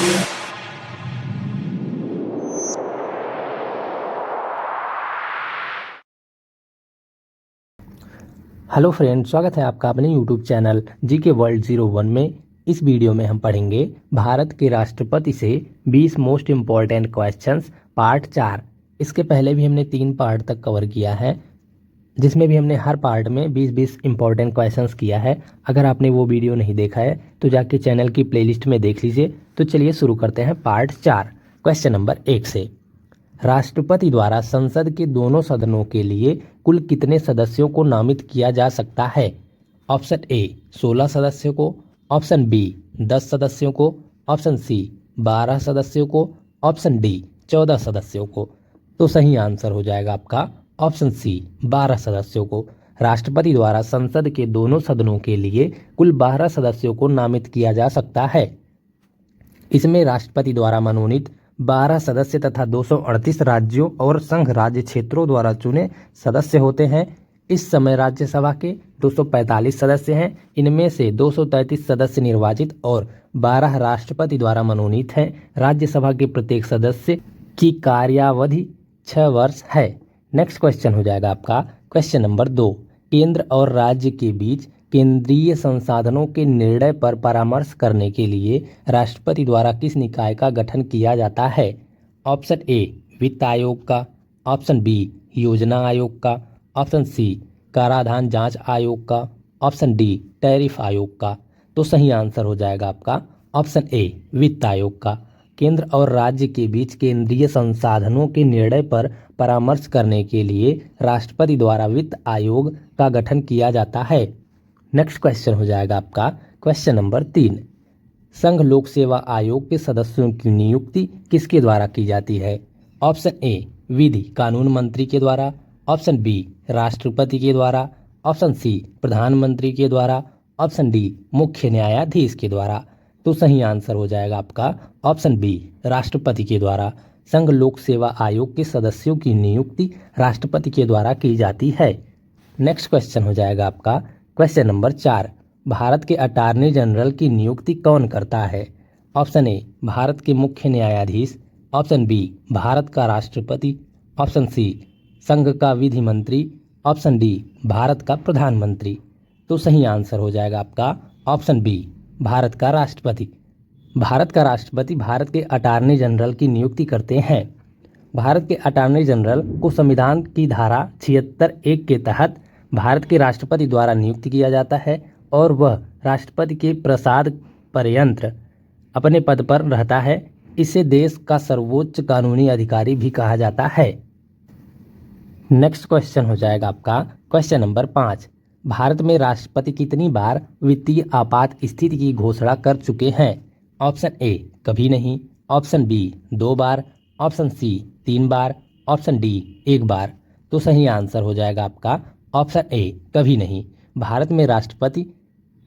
Hello friend, स्वागत है आपका अपने यूट्यूब चैनल जीके वर्ल्ड 01 में। इस वीडियो में हम पढ़ेंगे भारत के राष्ट्रपति से 20 मोस्ट इम्पॉर्टेंट क्वेश्चंस पार्ट 4। इसके पहले भी हमने 3 पार्ट तक कवर किया है, जिसमें भी हमने हर पार्ट में 20-20 इम्पॉर्टेंट क्वेश्चंस किया है। अगर आपने वो वीडियो नहीं देखा है तो जाके चैनल की प्लेलिस्ट में देख लीजिए। तो चलिए शुरू करते हैं पार्ट 4 क्वेश्चन नंबर 1 से। राष्ट्रपति द्वारा संसद के दोनों सदनों के लिए कुल कितने सदस्यों को नामित किया जा सकता है? ऑप्शन ए 16 सदस्यों को, ऑप्शन बी 10 सदस्यों को, ऑप्शन सी 12 सदस्यों को, ऑप्शन डी 14 सदस्यों को। तो सही आंसर हो जाएगा आपका ऑप्शन सी 12 सदस्यों को। राष्ट्रपति द्वारा संसद के दोनों सदनों के लिए कुल 12 सदस्यों को नामित किया जा सकता है। इसमें राष्ट्रपति द्वारा मनोनीत 12 सदस्य तथा 238 राज्यों और संघ राज्य क्षेत्रों द्वारा चुने सदस्य होते हैं। इस समय राज्यसभा के 245 सदस्य हैं। इनमें से 233 सदस्य निर्वाचित और 12 राष्ट्रपति द्वारा मनोनीत हैं। राज्यसभा के प्रत्येक सदस्य की कार्यावधि 6 वर्ष है। नेक्स्ट क्वेश्चन हो जाएगा आपका क्वेश्चन नंबर 2। केंद्र और राज्य के बीच केंद्रीय संसाधनों के निर्णय पर परामर्श करने के लिए राष्ट्रपति द्वारा किस निकाय का गठन किया जाता है? ऑप्शन ए वित्त आयोग का, ऑप्शन बी योजना आयोग का, ऑप्शन सी कराधान जांच आयोग का, ऑप्शन डी टैरिफ आयोग का। तो सही आंसर हो जाएगा आपका ऑप्शन ए वित्त आयोग का। केंद्र और राज्य के बीच केंद्रीय संसाधनों के निर्णय पर परामर्श करने के लिए राष्ट्रपति द्वारा वित्त आयोग का गठन किया जाता है। नेक्स्ट क्वेश्चन हो जाएगा आपका क्वेश्चन नंबर 3। संघ लोक सेवा आयोग के सदस्यों की नियुक्ति किसके द्वारा की जाती है? ऑप्शन ए विधि कानून मंत्री के द्वारा, ऑप्शन बी राष्ट्रपति के द्वारा, ऑप्शन सी प्रधानमंत्री के द्वारा, ऑप्शन डी मुख्य न्यायाधीश के द्वारा। तो सही आंसर हो जाएगा आपका ऑप्शन बी राष्ट्रपति के द्वारा। संघ लोक सेवा आयोग के सदस्यों की नियुक्ति राष्ट्रपति के द्वारा की जाती है। नेक्स्ट क्वेश्चन हो जाएगा आपका क्वेश्चन नंबर 4। भारत के अटॉर्नी जनरल की नियुक्ति कौन करता है? ऑप्शन ए भारत के मुख्य न्यायाधीश, ऑप्शन बी भारत का राष्ट्रपति, ऑप्शन सी संघ का विधि मंत्री, ऑप्शन डी भारत का प्रधानमंत्री। तो सही आंसर हो जाएगा आपका ऑप्शन बी भारत का राष्ट्रपति। भारत का राष्ट्रपति भारत के अटॉर्नी जनरल की नियुक्ति करते हैं। भारत के अटॉर्नी जनरल को संविधान की धारा 76(1) के तहत भारत के राष्ट्रपति द्वारा नियुक्त किया जाता है और वह राष्ट्रपति के प्रसाद पर्यंत अपने पद पर रहता है। इसे देश का सर्वोच्च कानूनी अधिकारी भी कहा जाता है। नेक्स्ट क्वेश्चन हो जाएगा आपका क्वेश्चन नंबर 5। भारत में राष्ट्रपति कितनी बार वित्तीय आपात स्थिति की घोषणा कर चुके हैं? ऑप्शन ए कभी नहीं, ऑप्शन बी 2 बार, ऑप्शन सी 3 बार, ऑप्शन डी 1 बार। तो सही आंसर हो जाएगा आपका ऑप्शन ए कभी नहीं। भारत में राष्ट्रपति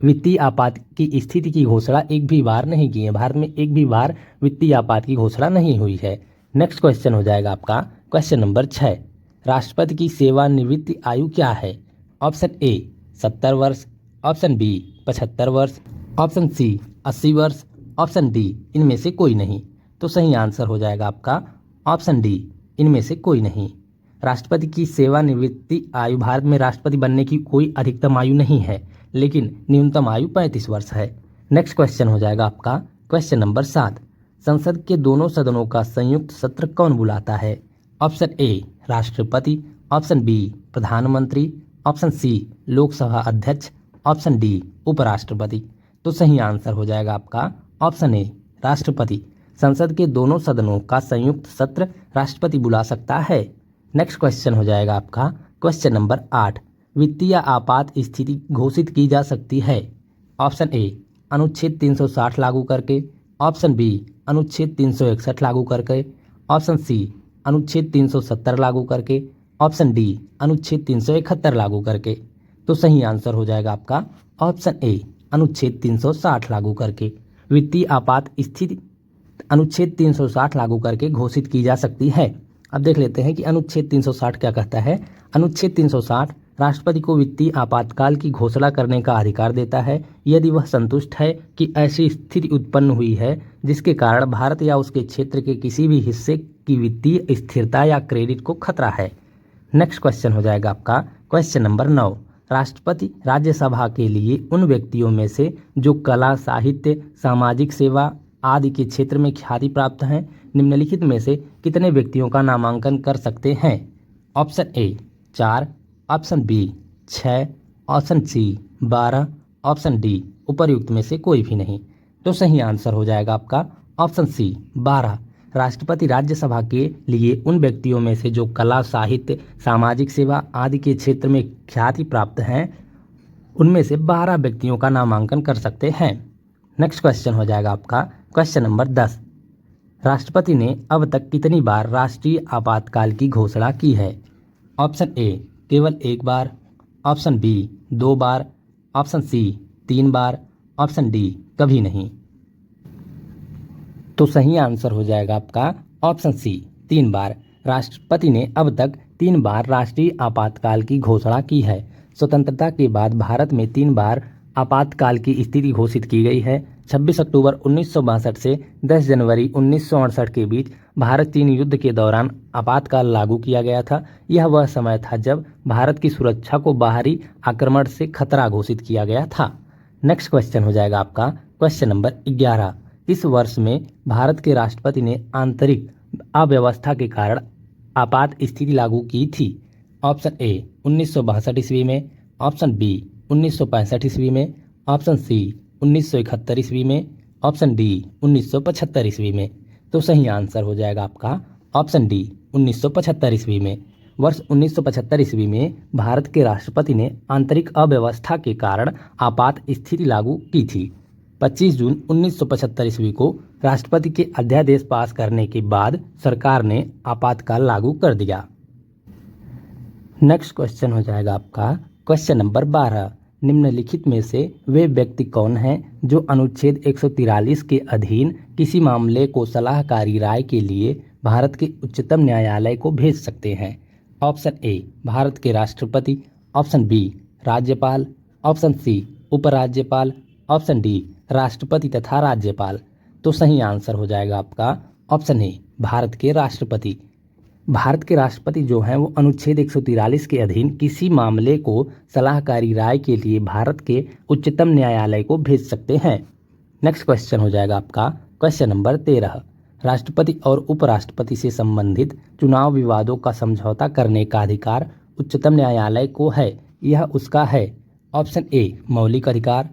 वित्तीय आपात की स्थिति की घोषणा एक भी बार नहीं की है। भारत में एक भी बार वित्तीय आपात की घोषणा नहीं हुई है। नेक्स्ट क्वेश्चन हो जाएगा आपका क्वेश्चन नंबर 6। राष्ट्रपति की सेवानिवृत्ति आयु क्या है? ऑप्शन ए 70 वर्ष, ऑप्शन बी 75 वर्ष, ऑप्शन सी 80 वर्ष, ऑप्शन डी इनमें से कोई नहीं। तो सही आंसर हो जाएगा आपका ऑप्शन डी इनमें से कोई नहीं। राष्ट्रपति की सेवानिवृत्ति आयु, भारत में राष्ट्रपति बनने की कोई अधिकतम आयु नहीं है, लेकिन न्यूनतम आयु 35 वर्ष है। नेक्स्ट क्वेश्चन हो जाएगा आपका क्वेश्चन नंबर 7। संसद के दोनों सदनों का संयुक्त सत्र कौन बुलाता है? ऑप्शन ए राष्ट्रपति, ऑप्शन बी प्रधानमंत्री, ऑप्शन सी लोकसभा अध्यक्ष, ऑप्शन डी उपराष्ट्रपति। तो सही आंसर हो जाएगा आपका ऑप्शन ए राष्ट्रपति। संसद के दोनों सदनों का संयुक्त सत्र राष्ट्रपति बुला सकता है। नेक्स्ट क्वेश्चन हो जाएगा आपका क्वेश्चन नंबर 8। वित्तीय आपात स्थिति घोषित की जा सकती है। ऑप्शन ए अनुच्छेद 360 लागू करके, ऑप्शन बी अनुच्छेद 361 लागू करके, ऑप्शन सी अनुच्छेद 370 लागू करके, ऑप्शन डी अनुच्छेद 371 लागू करके। तो सही आंसर हो जाएगा आपका ऑप्शन ए अनुच्छेद 360 लागू करके। वित्तीय आपात स्थिति अनुच्छेद 360 लागू करके घोषित की जा सकती है। अब देख लेते हैं कि अनुच्छेद 360 क्या कहता है। अनुच्छेद 360 राष्ट्रपति को वित्तीय आपातकाल की घोषणा करने का अधिकार देता है यदि वह संतुष्ट है कि ऐसी स्थिति उत्पन्न हुई है जिसके कारण भारत या उसके क्षेत्र के किसी भी हिस्से की वित्तीय स्थिरता या क्रेडिट को खतरा है। नेक्स्ट क्वेश्चन हो जाएगा आपका क्वेश्चन नंबर 9। राष्ट्रपति राज्यसभा के लिए उन व्यक्तियों में से जो कला, साहित्य, सामाजिक सेवा आदि के क्षेत्र में ख्याति प्राप्त हैं, निम्नलिखित में से कितने व्यक्तियों का नामांकन कर सकते हैं? Option A 4, option B 6, option C 12, option D उपर्युक्त में से कोई भी नहीं। तो सही आंसर हो जाएगा आपका ऑप्शन सी 12। राष्ट्रपति राज्यसभा के लिए उन व्यक्तियों में से जो कला, साहित्य, सामाजिक सेवा आदि के क्षेत्र में ख्याति प्राप्त हैं, उनमें से 12 व्यक्तियों का नामांकन कर सकते हैं। नेक्स्ट क्वेश्चन हो जाएगा आपका क्वेश्चन नंबर 10। राष्ट्रपति ने अब तक कितनी बार राष्ट्रीय आपातकाल की घोषणा की है? ऑप्शन ए केवल 1 बार, ऑप्शन बी 2 बार, ऑप्शन सी 3 बार, ऑप्शन डी कभी नहीं। तो सही आंसर हो जाएगा आपका ऑप्शन सी 3 बार। राष्ट्रपति ने अब तक 3 बार राष्ट्रीय आपातकाल की घोषणा की है। स्वतंत्रता के बाद भारत में 3 बार आपातकाल की स्थिति घोषित की गई है। 26 अक्टूबर 1962 से 10 जनवरी 1968 के बीच भारत चीन युद्ध के दौरान आपातकाल लागू किया गया था। यह वह समय था जब भारत की सुरक्षा को बाहरी आक्रमण से खतरा घोषित किया गया था। नेक्स्ट क्वेश्चन हो जाएगा आपका क्वेश्चन नंबर 11। इस वर्ष में भारत के राष्ट्रपति ने आंतरिक अव्यवस्था के कारण आपात स्थिति लागू की थी? ऑप्शन ए 1962 ईस्वी में, ऑप्शन बी 1965 ईस्वी में, ऑप्शन सी 1971 ईस्वी में, ऑप्शन डी 1975 ईस्वी में। तो सही आंसर हो जाएगा आपका ऑप्शन डी 1975 ईस्वी में। वर्ष 1975 ईस्वी में भारत के राष्ट्रपति ने आंतरिक अव्यवस्था के कारण आपात स्थिति लागू की थी। 25 जून 1975 ईस्वी को राष्ट्रपति के अध्यादेश पास करने के बाद सरकार ने आपातकाल लागू कर दिया। नेक्स्ट क्वेश्चन हो जाएगा आपका क्वेश्चन नंबर 12। निम्नलिखित में से वे व्यक्ति कौन हैं जो अनुच्छेद 143 के अधीन किसी मामले को सलाहकारी राय के लिए भारत के उच्चतम न्यायालय को भेज सकते हैं? ऑप्शन ए भारत के राष्ट्रपति, ऑप्शन बी राज्यपाल, ऑप्शन सी उपराज्यपाल, ऑप्शन डी राष्ट्रपति तथा राज्यपाल। तो सही आंसर हो जाएगा आपका ऑप्शन ए भारत के राष्ट्रपति। भारत के राष्ट्रपति जो हैं वो अनुच्छेद 143 के अधीन किसी मामले को सलाहकारी राय के लिए भारत के उच्चतम न्यायालय को भेज सकते हैं। नेक्स्ट क्वेश्चन हो जाएगा आपका क्वेश्चन नंबर 13। राष्ट्रपति और उपराष्ट्रपति से संबंधित चुनाव विवादों का समझौता करने का अधिकार उच्चतम न्यायालय को है। यह उसका है। ऑप्शन ए मौलिक अधिकार,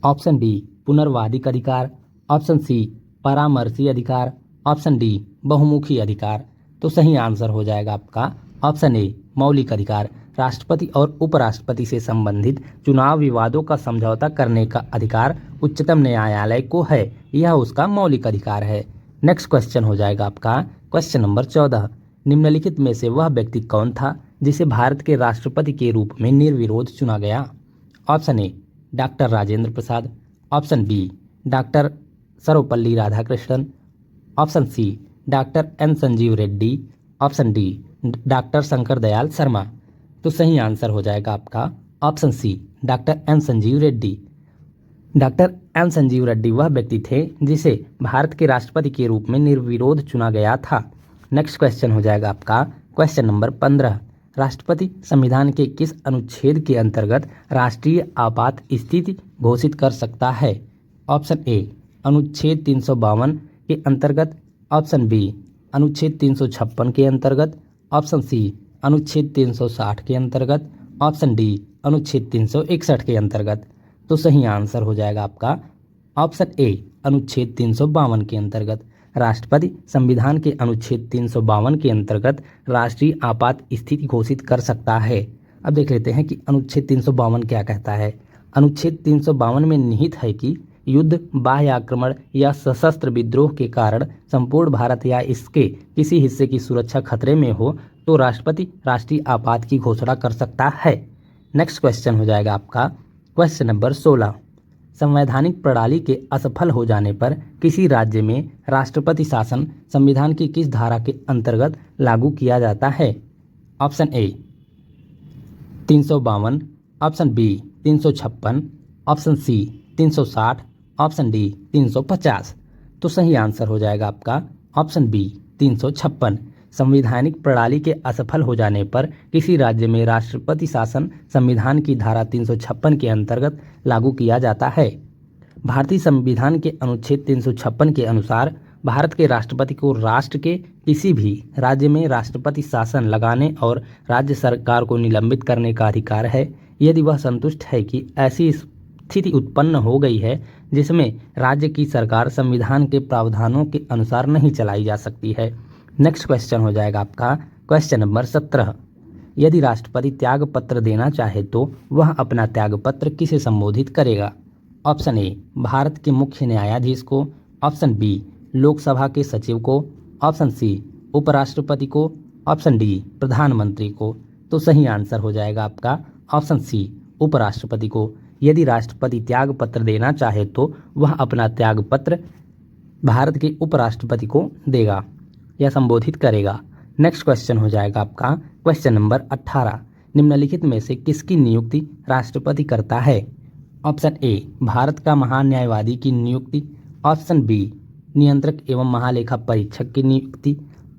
ऑप्शन बी पुनर्वादिक अधिकार, ऑप्शन सी परामर्शी अधिकार, ऑप्शन डी बहुमुखी अधिकार। तो सही आंसर हो जाएगा आपका ऑप्शन ए मौलिक अधिकार। राष्ट्रपति और उपराष्ट्रपति से संबंधित चुनाव विवादों का समझौता करने का अधिकार उच्चतम न्यायालय को है। यह उसका मौलिक अधिकार है। नेक्स्ट क्वेश्चन हो जाएगा आपका क्वेश्चन नंबर 14। निम्नलिखित में से वह व्यक्ति कौन था जिसे भारत के राष्ट्रपति के रूप में निर्विरोध चुना गया? Option A doctor Rajendra Prasad, option B doctor Sarvepalli Radhakrishnan, option C doctor N Sanjiva Reddy, option D doctor Shankar Dayal Sharma. तो सही आंसर हो जाएगा आपका option C doctor N Sanjiva Reddy. Doctor N Sanjiva Reddy वह व्यक्ति थे जिसे भारत के राष्ट्रपति के रूप में निर्विरोध चुना गया था। नेक्स्ट क्वेश्चन हो जाएगा आपका क्वेश्चन नंबर 15। राष्ट्रपति संविधान के किस अनुच्छेद के अंतर्गत राष्ट्रीय आपात स्थिति घोषित कर सकता है? ऑप्शन ए अनुच्छेद 352 के अंतर्गत, ऑप्शन बी अनुच्छेद 356 के अंतर्गत, ऑप्शन सी अनुच्छेद 360 के अंतर्गत, ऑप्शन डी अनुच्छेद 361 के अंतर्गत। तो सही आंसर हो जाएगा आपका ऑप्शन ए अनुच्छेद 352 के अंतर्गत। राष्ट्रपति संविधान के अनुच्छेद 352 के अंतर्गत राष्ट्रीय आपात स्थिति घोषित कर सकता है। अब देख लेते हैं कि अनुच्छेद 352 क्या कहता है। अनुच्छेद 352 में निहित है कि युद्ध, बाह्य आक्रमण या सशस्त्र विद्रोह के कारण संपूर्ण भारत या इसके किसी हिस्से की सुरक्षा खतरे में हो तो राष्ट्रपति राष्ट्रीय आपात की घोषणा कर सकता है। नेक्स्ट क्वेश्चन हो जाएगा आपका क्वेश्चन नंबर 16। संवैधानिक प्रणाली के असफल हो जाने पर किसी राज्य में राष्ट्रपति शासन संविधान की किस धारा के अंतर्गत लागू किया जाता है? Option A 352, option B 356, option C 360, option D 350। तो सही आंसर हो जाएगा आपका ऑप्शन बी 356। संवैधानिक प्रणाली के असफल हो जाने पर किसी राज्य में राष्ट्रपति शासन संविधान की धारा 356 के अंतर्गत लागू किया जाता है। भारतीय संविधान के अनुच्छेद 356 के अनुसार भारत के राष्ट्रपति को राष्ट्र के किसी भी राज्य में राष्ट्रपति शासन लगाने और राज्य सरकार को निलंबित करने का अधिकार है, यदि वह संतुष्ट है कि ऐसी स्थिति उत्पन्न हो गई है जिसमें राज्य की सरकार संविधान के प्रावधानों के अनुसार नहीं चलाई जा सकती है। नेक्स्ट क्वेश्चन हो जाएगा आपका क्वेश्चन नंबर 17। यदि राष्ट्रपति त्याग पत्र देना चाहे तो वह अपना त्याग पत्र किसे संबोधित करेगा? ऑप्शन ए भारत के मुख्य न्यायाधीश को, ऑप्शन बी लोकसभा के सचिव को, ऑप्शन सी उपराष्ट्रपति को, ऑप्शन डी प्रधानमंत्री को। तो सही आंसर हो जाएगा आपका ऑप्शन सी उपराष्ट्रपति को। यदि राष्ट्रपति त्याग पत्र देना चाहे तो वह अपना त्याग पत्र भारत के उपराष्ट्रपति को देगा या संबोधित करेगा। नेक्स्ट क्वेश्चन हो जाएगा आपका क्वेश्चन नंबर 18। निम्नलिखित में से किसकी नियुक्ति राष्ट्रपति करता है? ऑप्शन ए भारत का महान न्यायवादी की नियुक्ति, ऑप्शन बी नियंत्रक एवं महालेखा परीक्षक की नियुक्ति,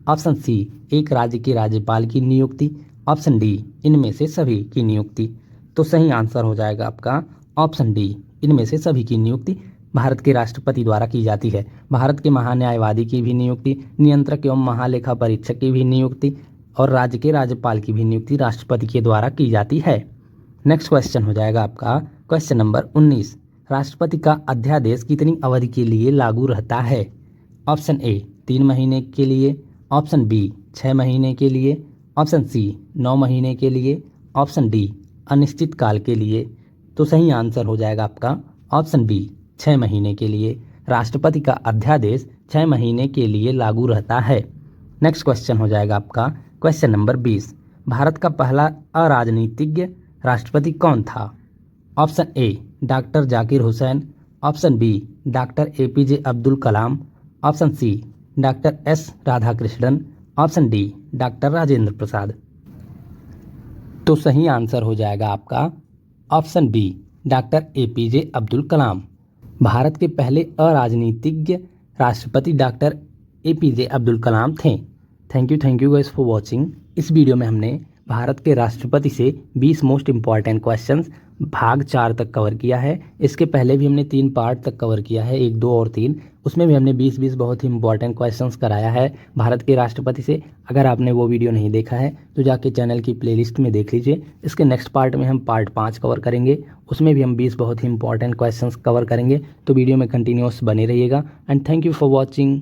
ऑप्शन सी एक राज्य के राज्यपाल की नियुक्ति, ऑप्शन डी इनमें से सभी की नियुक्ति। तो सही आंसर हो जाएगा आपका ऑप्शन डी इनमें से सभी की नियुक्ति भारत के राष्ट्रपति द्वारा की जाती है। भारत के महान न्यायवादी की भी नियुक्ति, नियंत्रक एवं महालेखा परीक्षक की भी नियुक्ति और राज्य के राज्यपाल की भी नियुक्ति राष्ट्रपति के द्वारा की जाती है। नेक्स्ट क्वेश्चन हो जाएगा आपका क्वेश्चन नंबर 19। राष्ट्रपति का अध्यादेश कितनी अवधि के लिए लागू रहता है? ऑप्शन ए 3 महीने के लिए, ऑप्शन बी 6 महीने के लिए, ऑप्शन सी 9 महीने के लिए, ऑप्शन डी अनिश्चित काल के लिए। तो सही आंसर हो जाएगा आपका ऑप्शन बी 6 महीने के लिए। राष्ट्रपति का अध्यादेश 6 महीने के लिए लागू रहता है। नेक्स्ट क्वेश्चन हो जाएगा आपका क्वेश्चन नंबर 20। भारत का पहला अराजनीतिज्ञ राष्ट्रपति कौन था? Option A doctor Zakir Hussain, option B doctor APJ Abdul Kalam, option C doctor S Radhakrishnan, option D doctor Rajendra Prasad. तो सही आंसर हो जाएगा आपका option B doctor APJ Abdul Kalam. Bharat के पहले अराजनीतिज्ञ राष्ट्रपति डॉक्टर APJ अब्दुल कलाम थे। Thank you guys for watching. इस वीडियो में हमने भारत के राष्ट्रपति से 20 मोस्ट इम्पॉर्टेंट क्वेश्चंस भाग 4 तक कवर किया है। इसके पहले भी हमने 3 पार्ट तक कवर किया है, 1, 2 और 3। उसमें भी हमने 20 बहुत ही इंपॉर्टेंट क्वेश्चंस कराया है भारत के राष्ट्रपति से। अगर आपने वो वीडियो नहीं देखा है तो जाके चैनल की प्लेलिस्ट में देख लीजिए। इसके नेक्स्ट पार्ट में हम पार्ट 5 कवर करेंगे, उसमें भी हम 20 बहुत ही इंपॉर्टेंट क्वेश्चंस कवर करेंगे। तो वीडियो में कंटिन्यूअस बने रहिएगा and thank you for watching.